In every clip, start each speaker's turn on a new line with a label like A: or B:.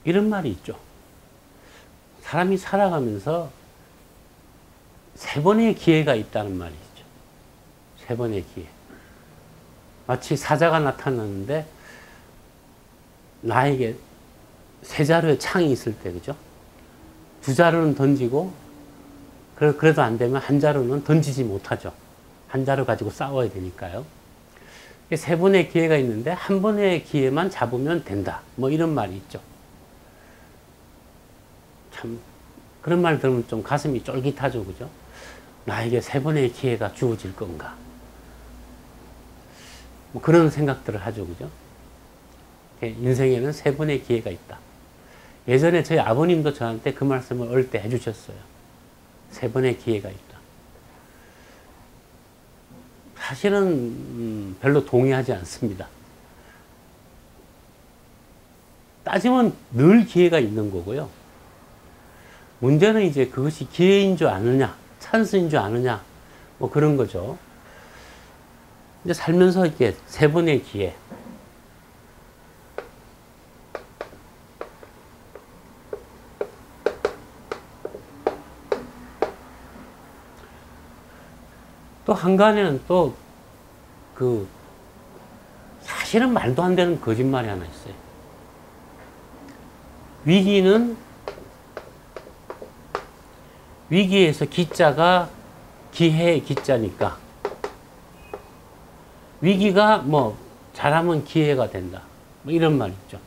A: 이런 말이 있죠. 사람이 살아가면서 세 번의 기회가 있다는 말이 있죠. 세 번의 기회. 마치 사자가 나타났는데 나에게 세 자루의 창이 있을 때, 그죠? 두 자루는 던지고, 그래도 안 되면 한 자루는 던지지 못하죠. 한 자루 가지고 싸워야 되니까요. 세 번의 기회가 있는데 한 번의 기회만 잡으면 된다. 뭐 이런 말이 있죠. 참, 그런 말 들으면 좀 가슴이 쫄깃하죠, 그죠? 나에게 세 번의 기회가 주어질 건가? 뭐 그런 생각들을 하죠, 그죠? 인생에는 세 번의 기회가 있다. 예전에 저희 아버님도 저한테 그 말씀을 어릴 때 해주셨어요. 세 번의 기회가 있다. 사실은 별로 동의하지 않습니다. 따지면 늘 기회가 있는 거고요. 문제는 이제 그것이 기회인 줄 아느냐, 찬스인 줄 아느냐, 뭐 그런 거죠. 이제 살면서 이렇게 세 번의 기회. 또 한간에는 또 사실은 말도 안 되는 거짓말이 하나 있어요. 위기에서 기자가 기회의 기자니까 위기가 뭐 잘하면 기회가 된다. 뭐 이런 말 있죠.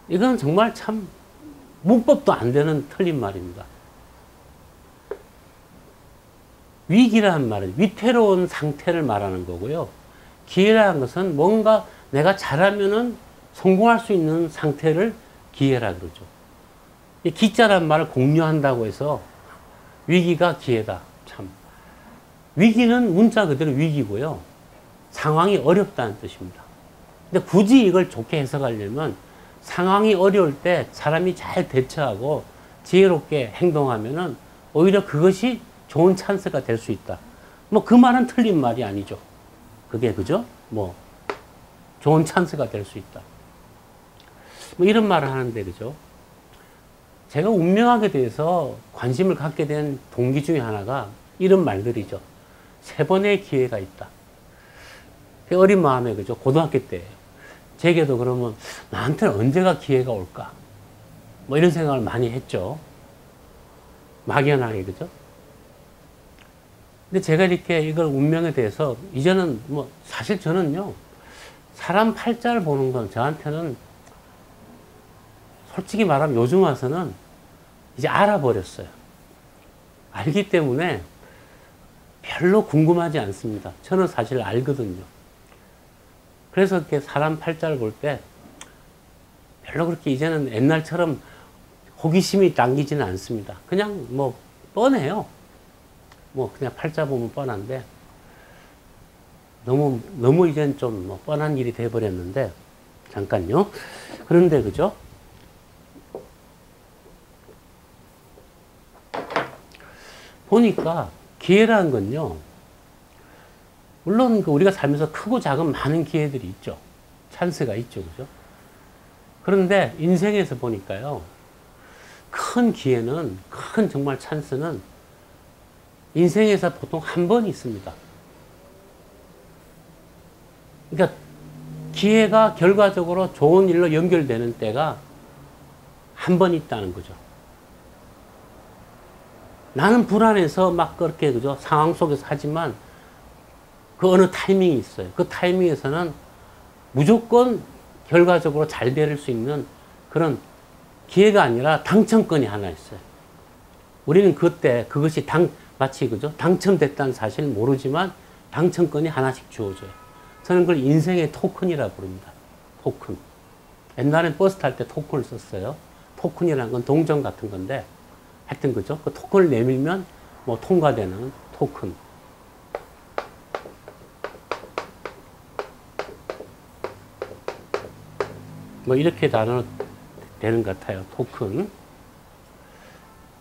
A: 이건 정말 참 문법도 안 되는 틀린 말입니다. 위기라는 말은 위태로운 상태를 말하는 거고요. 기회라는 것은 뭔가 내가 잘하면은 성공할 수 있는 상태를 기회라 그러죠. 이 기자란 말을 공유한다고 해서 위기가 기회다. 참. 위기는 문자 그대로 위기고요. 상황이 어렵다는 뜻입니다. 근데 굳이 이걸 좋게 해석하려면 상황이 어려울 때 사람이 잘 대처하고 지혜롭게 행동하면은 오히려 그것이 좋은 찬스가 될 수 있다. 뭐 그 말은 틀린 말이 아니죠. 그게 그죠? 뭐 좋은 찬스가 될 수 있다. 뭐 이런 말을 하는데 그죠? 제가 운명학에 대해서 관심을 갖게 된 동기 중에 하나가 이런 말들이죠. 세 번의 기회가 있다. 어린 마음에 그죠? 고등학교 때예요. 제게도 그러면 나한테는 언제가 기회가 올까? 뭐 이런 생각을 많이 했죠. 막연하게 그죠? 근데 제가 이렇게 이걸 운명에 대해서 이제는 뭐 사실 저는요 사람 팔자를 보는 건 저한테는 솔직히 말하면 요즘 와서는 이제 알아버렸어요. 알기 때문에 별로 궁금하지 않습니다. 저는 사실 알거든요. 그래서 이렇게 사람 팔자를 볼 때 별로 그렇게 이제는 옛날처럼 호기심이 당기지는 않습니다. 그냥 뭐 뻔해요. 뭐 그냥 팔자 보면 뻔한데 너무 이젠 좀 뭐 뻔한 일이 돼버렸는데 잠깐요. 그런데 그죠? 보니까 기회라는 건요. 물론 우리가 살면서 크고 작은 많은 기회들이 있죠. 찬스가 있죠. 그죠? 그런데 인생에서 보니까요. 큰 기회는, 큰 정말 찬스는 인생에서 보통 한 번 있습니다. 그러니까 기회가 결과적으로 좋은 일로 연결되는 때가 한 번 있다는 거죠. 나는 불안해서 막 그렇게 그죠? 상황 속에서 하지만 그 어느 타이밍이 있어요. 그 타이밍에서는 무조건 결과적으로 잘 될 수 있는 그런 기회가 아니라 당첨권이 하나 있어요. 우리는 그때 그것이 마치 그죠? 당첨됐다는 사실을 모르지만 당첨권이 하나씩 주어져요. 저는 그걸 인생의 토큰이라고 부릅니다. 토큰. 옛날엔 버스 탈 때 토큰을 썼어요. 토큰이라는 건 동전 같은 건데 하여튼 그죠? 그 토큰을 내밀면 뭐 통과되는 토큰. 뭐 이렇게 단어 되는 것 같아요. 토큰.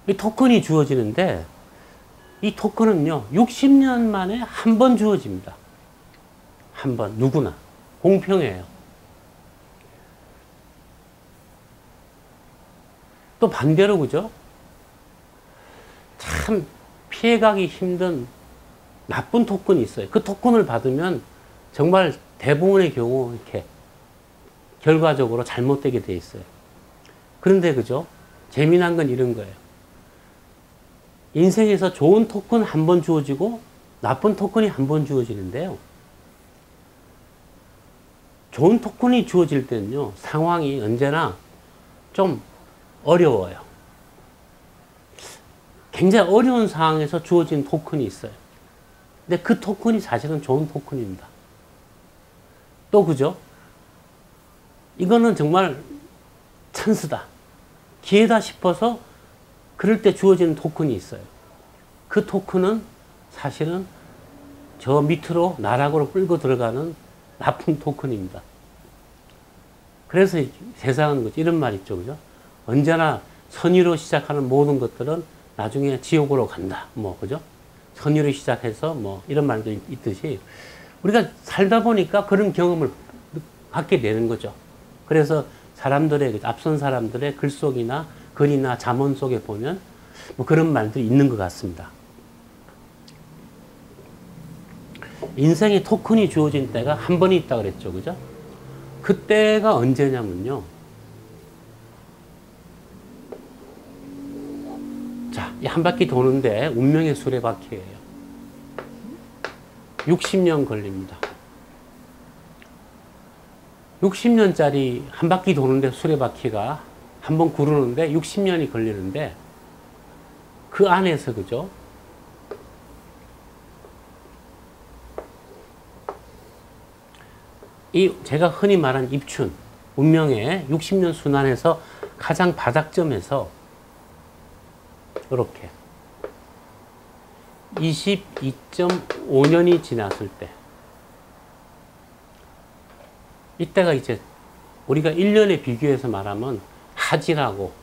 A: 이 토큰이 주어지는데 이 토큰은요 60년 만에 한 번 주어집니다. 한 번 누구나 공평해요. 또 반대로 그죠? 참 피해가기 힘든 나쁜 토큰이 있어요. 그 토큰을 받으면 정말 대부분의 경우 이렇게 결과적으로 잘못되게 돼 있어요. 그런데 그죠? 재미난 건 이런 거예요. 인생에서 좋은 토큰 한 번 주어지고 나쁜 토큰이 한 번 주어지는데요. 좋은 토큰이 주어질 때는요, 상황이 언제나 좀 어려워요. 굉장히 어려운 상황에서 주어진 토큰이 있어요. 근데 그 토큰이 사실은 좋은 토큰입니다. 또 그죠? 이거는 정말 찬스다, 기회다 싶어서 그럴 때 주어지는 토큰이 있어요. 그 토큰은 사실은 저 밑으로 나락으로 끌고 들어가는 나쁜 토큰입니다. 그래서 세상은 이런 말 있죠, 그죠? 언제나 선의로 시작하는 모든 것들은 나중에 지옥으로 간다, 뭐, 그죠? 선의로 시작해서 뭐, 이런 말도 있듯이, 우리가 살다 보니까 그런 경험을 갖게 되는 거죠. 그래서 사람들의, 앞선 사람들의 글 속이나 글이나 잠언 속에 보면 뭐 그런 말들이 있는 것 같습니다. 인생에 토큰이 주어진 때가 한 번이 있다 그랬죠, 그죠? 그때가 언제냐면요. 자, 이 한 바퀴 도는데 운명의 수레바퀴예요. 60년 걸립니다. 60년짜리 한 바퀴 도는데 수레바퀴가 한 번 구르는데 60년이 걸리는데 그 안에서 그죠? 이 제가 흔히 말한 입춘, 운명의 60년 순환에서 가장 바닥점에서 이렇게 22.5년이 지났을 때, 이때가 이제 우리가 1년에 비교해서 말하면 하지라고,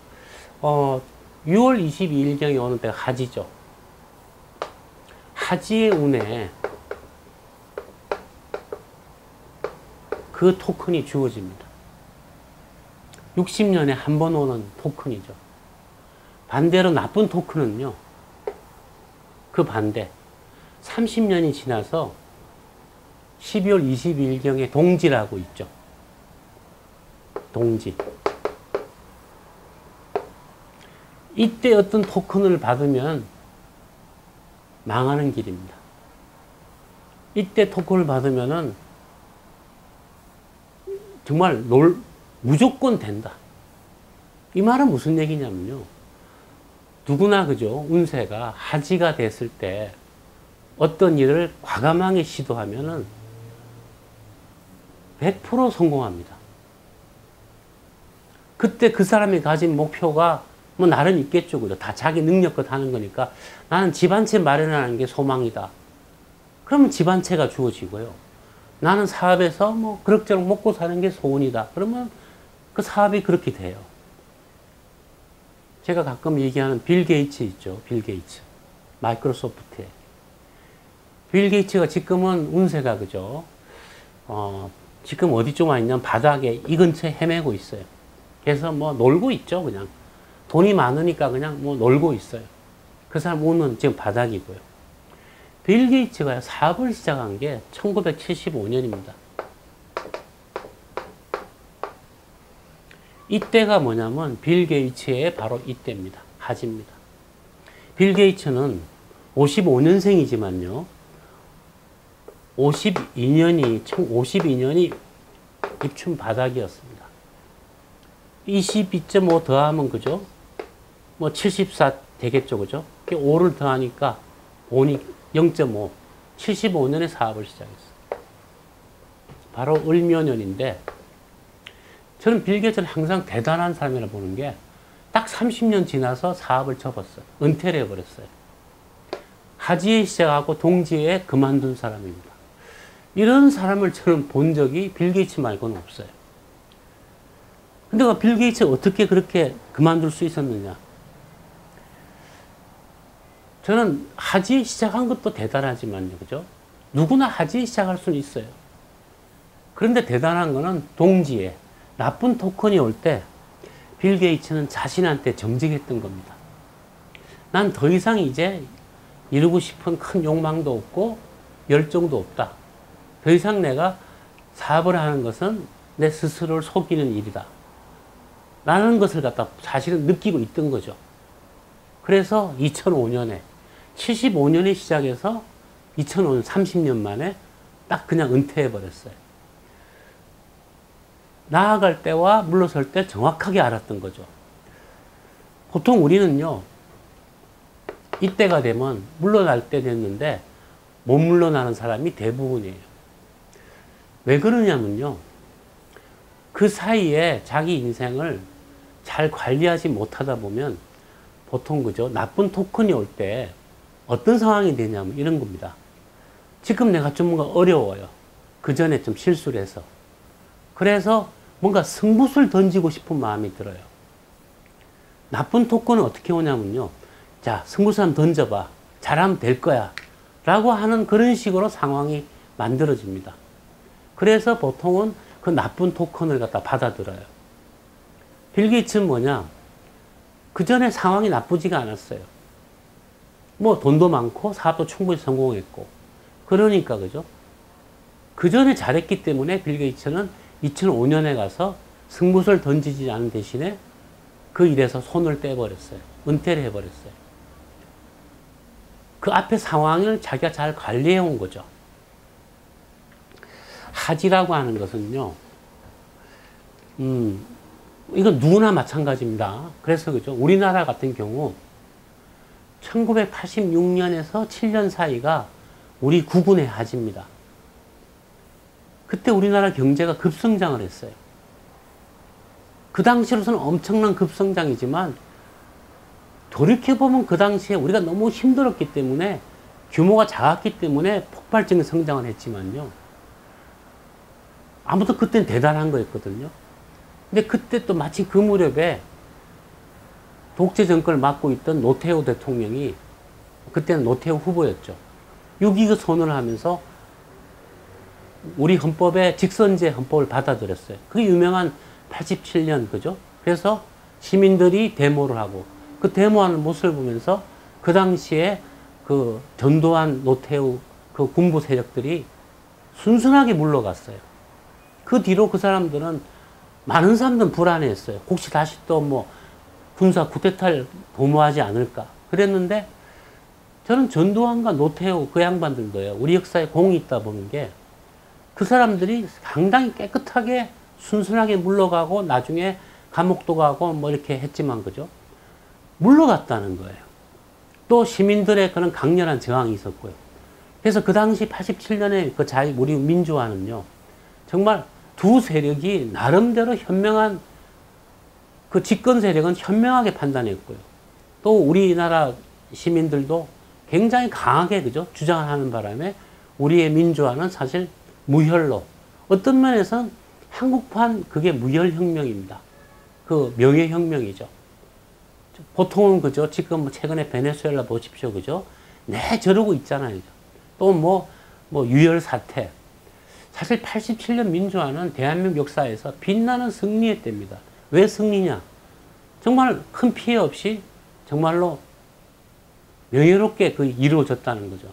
A: 6월 22일경에 오는 때가 하지죠. 하지의 운에 그 토큰이 주어집니다. 60년에 한 번 오는 토큰이죠. 반대로 나쁜 토큰은요, 그 반대 30년이 지나서 12월 22일경에 동지라고 있죠. 동지. 이때 어떤 토큰을 받으면 망하는 길입니다. 이때 토큰을 받으면은 정말 무조건 된다. 이 말은 무슨 얘기냐면요. 누구나 그죠? 운세가 하지가 됐을 때 어떤 일을 과감하게 시도하면은 100% 성공합니다. 그때 그 사람이 가진 목표가 뭐 나름 있겠죠. 그죠? 다 자기 능력껏 하는 거니까 나는 집 한 채 마련하는 게 소망이다. 그러면 집 한 채가 주어지고요. 나는 사업에서 뭐 그럭저럭 먹고 사는 게 소원이다. 그러면 그 사업이 그렇게 돼요. 제가 가끔 얘기하는 빌 게이츠 있죠. 빌 게이츠. 마이크로소프트에. 빌 게이츠가 지금은 운세가 그죠. 지금 어디쯤 와 있냐면 바닥에 이 근처에 헤매고 있어요. 그래서 뭐 놀고 있죠. 그냥. 돈이 많으니까 그냥 뭐 놀고 있어요. 그 사람 운은 지금 바닥이고요. 빌 게이츠가 사업을 시작한 게 1975년입니다. 이때가 뭐냐면 빌 게이츠의 바로 이때입니다. 하지입니다. 빌 게이츠는 55년생이지만요. 52년이 입춘 바닥이었습니다. 22.5 더하면 그죠? 뭐 74 되겠죠, 그죠? 5를 더하니까 본이 0.5, 75년에 사업을 시작했어요. 바로 을묘년인데, 저는 빌 게이츠는 항상 대단한 사람이라 보는 게, 딱 30년 지나서 사업을 접었어요. 은퇴를 해버렸어요. 하지에 시작하고 동지에 그만둔 사람입니다. 이런 사람을 저는 본 적이 빌 게이츠 말고는 없어요. 근데 빌 게이츠가 어떻게 그렇게 그만둘 수 있었느냐? 저는 하지에 시작한 것도 대단하지만요, 그죠? 누구나 하지에 시작할 수는 있어요. 그런데 대단한 거는 동지에 나쁜 토큰이 올 때 빌 게이츠는 자신한테 정직했던 겁니다. 난 더 이상 이제 이루고 싶은 큰 욕망도 없고 열정도 없다. 더 이상 내가 사업을 하는 것은 내 스스로를 속이는 일이다. 라는 것을 갖다 사실은 느끼고 있던 거죠. 그래서 2005년에 75년에 시작해서 2005년 30년 만에 딱 그냥 은퇴해 버렸어요. 나아갈 때와 물러설 때 정확하게 알았던 거죠. 보통 우리는요, 이때가 되면 물러날 때 됐는데 못 물러나는 사람이 대부분이에요. 왜 그러냐면요, 그 사이에 자기 인생을 잘 관리하지 못하다 보면 보통 그죠, 나쁜 토큰이 올 때 어떤 상황이 되냐면 이런 겁니다. 지금 내가 좀 뭔가 어려워요. 그 전에 좀 실수를 해서. 그래서 뭔가 승부수를 던지고 싶은 마음이 들어요. 나쁜 토큰은 어떻게 오냐면요, 자, 승부수 한번 던져봐. 잘하면 될 거야. 라고 하는 그런 식으로 상황이 만들어집니다. 그래서 보통은 그 나쁜 토큰을 갖다 받아들여요. 빌 게이츠는 뭐냐? 그 전에 상황이 나쁘지가 않았어요. 뭐 돈도 많고 사업도 충분히 성공했고. 그러니까 그죠? 그 전에 잘했기 때문에 빌 게이츠는 2005년에 가서 승부수를 던지지 않은 대신에 그 일에서 손을 떼버렸어요. 은퇴를 해버렸어요. 그 앞에 상황을 자기가 잘 관리해 온 거죠. 하지라고 하는 것은요, 이건 누구나 마찬가지입니다. 그래서 그죠, 우리나라 같은 경우 1986년에서 7년 사이가 우리 국군의 하지입니다. 그때 우리나라 경제가 급성장을 했어요. 그 당시로서는 엄청난 급성장이지만 돌이켜보면 그 당시에 우리가 너무 힘들었기 때문에, 규모가 작았기 때문에 폭발적인 성장을 했지만요, 아무튼 그때는 대단한 거였거든요. 근데 그때 또 마침 그 무렵에 독재 정권을 맡고 있던 노태우 대통령이, 그때는 노태우 후보였죠, 6.29 선언을 하면서 우리 헌법에 직선제 헌법을 받아들였어요. 그게 유명한 87년, 그죠? 그래서 시민들이 데모를 하고, 그 데모하는 모습을 보면서 그 당시에 그 전두환, 노태우 그 군부 세력들이 순순하게 물러갔어요. 그 뒤로 그 사람들은, 많은 사람들은 불안해했어요. 혹시 다시 또 뭐 군사 쿠데타를 도모하지 않을까 그랬는데, 저는 전두환과 노태우 그 양반들도요, 우리 역사에 공이 있다 보는 게, 그 사람들이 상당히 깨끗하게 순순하게 물러가고 나중에 감옥도 가고 뭐 이렇게 했지만 그죠, 물러갔다는 거예요. 또 시민들의 그런 강렬한 저항이 있었고요. 그래서 그 당시 87년에 그 우리 민주화는요, 정말 두 세력이 나름대로 현명한, 그 집권 세력은 현명하게 판단했고요. 또 우리나라 시민들도 굉장히 강하게 그죠, 주장을 하는 바람에 우리의 민주화는 사실 무혈로, 어떤 면에서는 한국판 그게 무혈혁명입니다. 그 명예혁명이죠. 보통은 그죠, 지금 최근에 베네수엘라 보십시오, 그죠? 네, 저러고 있잖아요. 또 뭐 유혈 사태. 사실 87년 민주화는 대한민국 역사에서 빛나는 승리의 때입니다. 왜 승리냐? 정말 큰 피해 없이 정말로 명예롭게 그 이루어졌다는 거죠.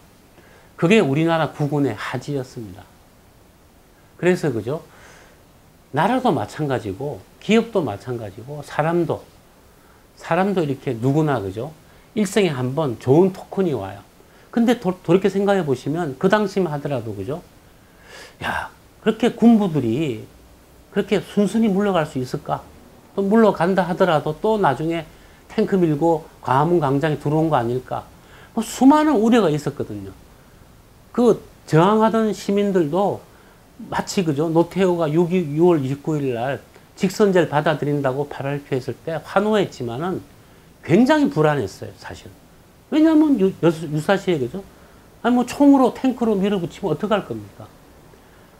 A: 그게 우리나라 국군의 하지였습니다. 그래서 그죠, 나라도 마찬가지고 기업도 마찬가지고 사람도 이렇게 누구나 그죠, 일생에 한 번 좋은 토큰이 와요. 근데 돌이켜 생각해 보시면 그 당시만 하더라도 그죠, 야, 그렇게 군부들이 그렇게 순순히 물러갈 수 있을까? 또 물러간다 하더라도 또 나중에 탱크 밀고 광화문 광장에 들어온 거 아닐까? 뭐 수많은 우려가 있었거든요. 그 저항하던 시민들도 마치 그죠, 노태우가 6월 29일 날 직선제를 받아들인다고 발표했을 때 환호했지만은 굉장히 불안했어요, 사실. 왜냐하면 유사시에 그죠, 아니 뭐 총으로 탱크로 밀어붙이면 어떡할 겁니까?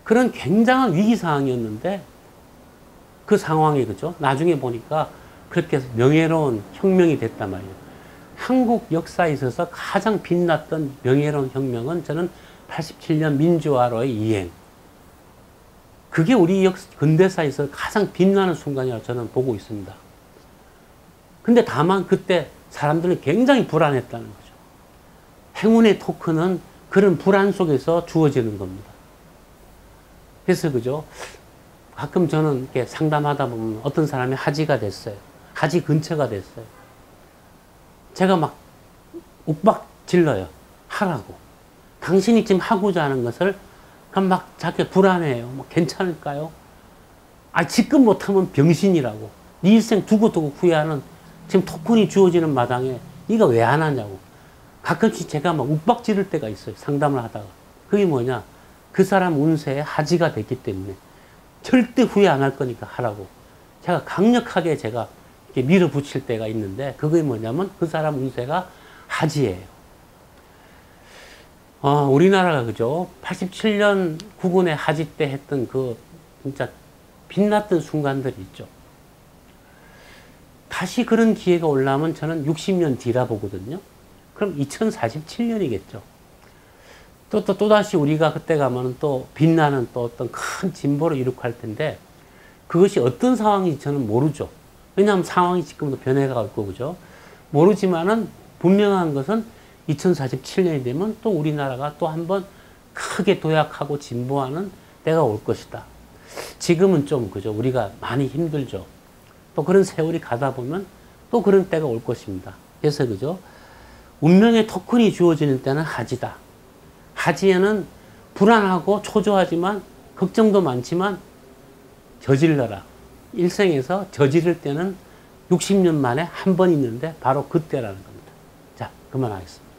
A: 그런 굉장한 위기 상황이었는데, 그 상황이 그죠, 나중에 보니까 그렇게 명예로운 혁명이 됐단 말이에요. 한국 역사에 있어서 가장 빛났던 명예로운 혁명은 저는 87년 민주화로의 이행. 그게 우리 근대사에서 가장 빛나는 순간이라고 저는 보고 있습니다. 근데 다만 그때 사람들은 굉장히 불안했다는 거죠. 행운의 토큰은 그런 불안 속에서 주어지는 겁니다. 그래서 그죠? 가끔 저는 이렇게 상담하다 보면 어떤 사람이 하지가 됐어요. 하지 근처가 됐어요. 제가 막 욱박 질러요. 하라고. 당신이 지금 하고자 하는 것을 그럼 막 자기 불안해요. 뭐 괜찮을까요? 아, 지금 못하면 병신이라고. 네 일생 두고두고 후회하는 지금 토큰이 주어지는 마당에 네가 왜 안 하냐고. 가끔씩 제가 막 욱박 지를 때가 있어요. 상담을 하다가. 그게 뭐냐? 그 사람 운세에 하지가 됐기 때문에 절대 후회 안 할 거니까 하라고. 제가 강력하게 제가 이렇게 밀어붙일 때가 있는데 그게 뭐냐면 그 사람 운세가 하지예요. 우리나라가 그죠? 87년 구군의 하지 때 했던 그 진짜 빛났던 순간들이 있죠. 다시 그런 기회가 올라오면 저는 60년 뒤라 보거든요. 그럼 2047년이겠죠. 또다시 우리가 그때 가면 또 빛나는 또 어떤 큰 진보를 이룩할 텐데 그것이 어떤 상황인지 저는 모르죠. 왜냐하면 상황이 지금도 변해가 있고, 그죠? 모르지만은 분명한 것은 2047년이 되면 또 우리나라가 또 한번 크게 도약하고 진보하는 때가 올 것이다. 지금은 좀, 그죠? 우리가 많이 힘들죠. 또 그런 세월이 가다 보면 또 그런 때가 올 것입니다. 그래서, 그죠? 운명의 토큰이 주어지는 때는 하지다. 하지에는 불안하고 초조하지만 걱정도 많지만 저질러라. 일생에서 저지를 때는 60년 만에 한 번 있는데 바로 그때라는 겁니다. 자, 그만하겠습니다.